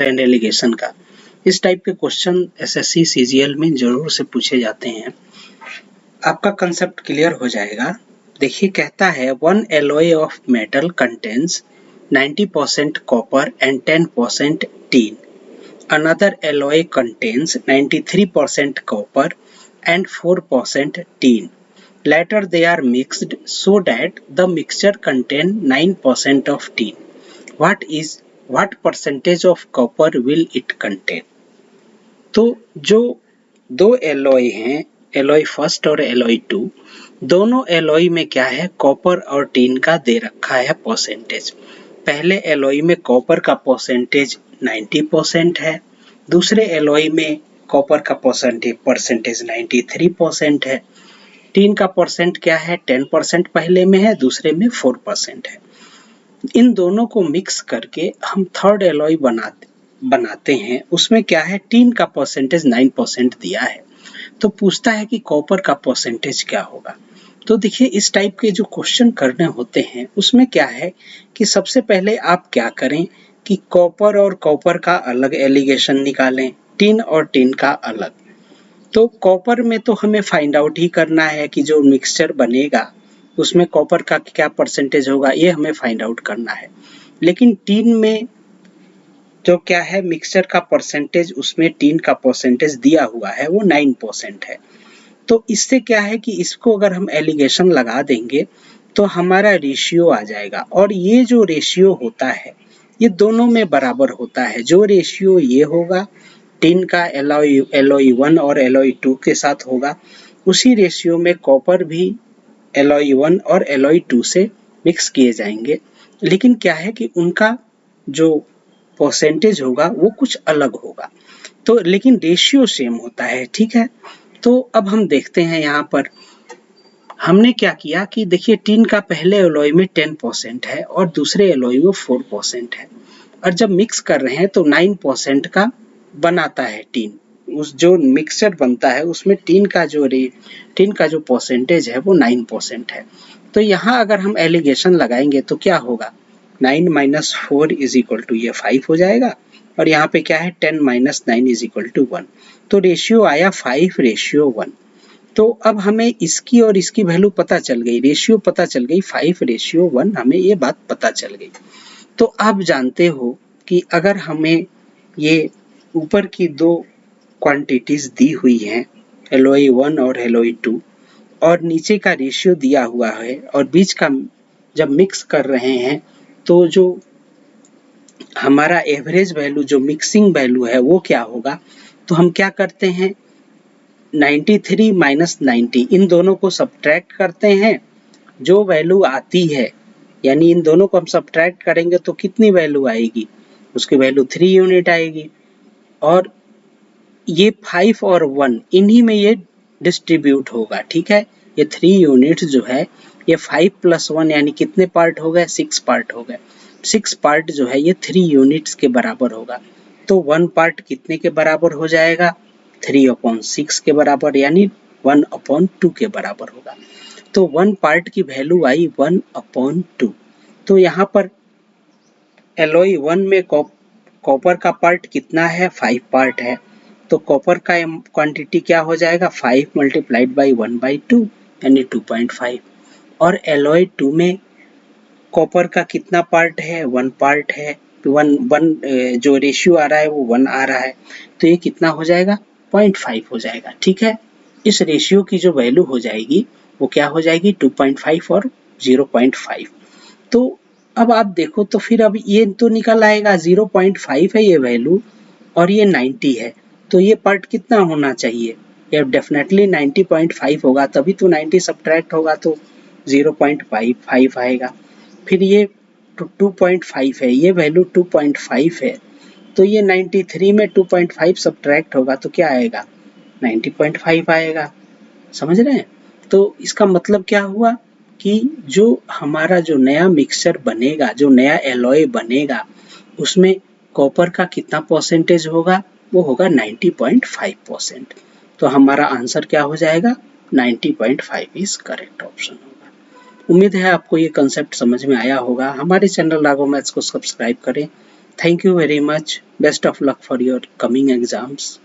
And allegation का। इस type के क्वेश्चन एसएससी सीजीएल में जरूर से पूछे जाते हैं। आपका कंसेप्ट क्लियर हो जाएगा। देखिए कहता है one alloy of metal contains 90% copper and 10% tin. Another alloy contains 93% copper and 4% tin. Later they are mixed so that the mixture contain 9% of tin. What percentage of copper will it contain? तो जो दो alloy हैं, alloy first और alloy to, दोनों alloy में क्या है, copper और टीन का दे रखा है परसेंटेज। पहले एलॉय में कॉपर का परसेंटेज 90% है, दूसरे एलॉय में कॉपर का परसेंटेज 93% है। टीन का परसेंट क्या है, 10% पहले में है, दूसरे में 4% है। इन दोनों को मिक्स करके हम थर्ड एलॉय बनाते हैं। उसमें क्या है, टीन का परसेंटेज 9% दिया है, तो पूछता है कि कॉपर का परसेंटेज क्या होगा। तो देखिए इस टाइप के जो क्वेश्चन करने होते हैं उसमें क्या है कि सबसे पहले आप क्या करें कि कॉपर और कॉपर का अलग एलिगेशन निकालें, टीन और टीन का अलग। तो कॉपर में तो हमें फाइंड आउट ही करना है कि जो मिक्सचर बनेगा उसमें कॉपर का क्या परसेंटेज होगा, ये हमें फाइंड आउट करना है। लेकिन टीन में जो क्या है, मिक्सचर का परसेंटेज, उसमें टीन का परसेंटेज दिया हुआ है वो 9% है। तो इससे क्या है कि इसको अगर हम एलिगेशन लगा देंगे तो हमारा रेशियो आ जाएगा, और ये जो रेशियो होता है ये दोनों में बराबर होता है। जो रेशियो ये होगा टीन का एलॉय 1 और एलॉय 2 के साथ होगा, उसी रेशियो में कॉपर भी एलॉय 1 और एलॉय 2 से मिक्स किए जाएंगे। लेकिन क्या है कि उनका जो परसेंटेज होगा वो कुछ अलग होगा, तो लेकिन रेशियो सेम होता है, ठीक है। तो अब हम देखते हैं यहाँ पर हमने क्या किया कि देखिए टीन का पहले एलॉय में 10% है और दूसरे एलॉय में 4% है, और जब मिक्स कर रहे हैं तो 9% का बनाता है टीन। उस जो मिक्सचर बनता है उसमें टीन का जो परसेंटेज है वो 9% है। तो यहाँ अगर हम एलिगेशन लगाएंगे तो क्या होगा, 9 - 4 = ये 5 हो जाएगा, और यहाँ पे क्या है 10 - 9 = 1। तो रेशियो आया 5:1। तो अब हमें इसकी और इसकी वैल्यू पता चल गई, रेशियो पता चल गई 5:1, हमें ये बात पता चल गई। तो आप जानते हो कि अगर हमें ये ऊपर की दो क्वांटिटीज दी हुई हैं, एलॉय 1 और एलॉय 2, और नीचे का रेशियो दिया हुआ है, और बीच का जब मिक्स कर रहे हैं तो जो हमारा एवरेज वैल्यू, जो मिक्सिंग वैल्यू है वो क्या होगा, तो हम क्या करते हैं 93 - 90 इन दोनों को सब्ट्रैक्ट करते हैं, जो वैल्यू आती है, यानी इन दोनों को हम सब्ट्रैक्ट करेंगे तो कितनी वैल्यू आएगी, उसकी वैल्यू 3 यूनिट आएगी। और ये 5 और 1 इन्हीं में ये डिस्ट्रीब्यूट होगा, ठीक है। ये 3 यूनिट जो है ये 5 + 1 यानी कितने पार्ट हो गए, 6 पार्ट हो गए। 6 पार्ट जो है ये 3 यूनिट्स के बराबर होगा। तो 1 पार्ट कितने के बराबर हो जाएगा, 3/6 के बराबर, यानी 1/2 के बराबर होगा। तो 1 पार्ट की वैल्यू आई 1/2। तो यहाँ पर एलॉय 1 में कॉपर का पार्ट कितना है, 5 पार्ट है, तो कॉपर का क्वांटिटी क्या हो जाएगा, 5 × 1/2 यानी 2.5। और एलॉय 2 में कॉपर का कितना पार्ट है, 1 पार्ट है, जो रेशियो आ रहा है वो 1 आ रहा है, तो ये कितना हो जाएगा, 0.5 हो जाएगा, ठीक है। इस रेशियो की जो वैल्यू हो जाएगी वो क्या हो जाएगी, 2.5 और 0.5। तो अब आप देखो तो फिर अब ये तो निकल आएगा 0.5 है ये वैल्यू और ये 90 है, तो ये पार्ट कितना होना चाहिए, ये डेफिनेटली 90.5 होगा, तभी तो 90 सब्ट्रैक्ट होगा तो 0.5 आएगा। फिर ये 2.5 है, ये वैल्यू 2.5 है, तो ये 93 में 2.5 सब्ट्रैक्ट होगा तो क्या आएगा, 90.5 आएगा। समझ रहे हैं। तो इसका मतलब क्या हुआ कि जो हमारा जो नया मिक्सचर बनेगा, जो नया एलॉय बनेगा, उसमें कॉपर का कितना परसेंटेज होगा, वो होगा 90.5%। तो हमारा आंसर क्या हो जाएगा, 90.5 इज करेक्ट ऑप्शन होगा। उम्मीद है आपको ये कंसेप्ट समझ में आया होगा। हमारे चैनल राघव मैथ्स को सब्सक्राइब करें Thank you very much. Best of luck for your coming exams.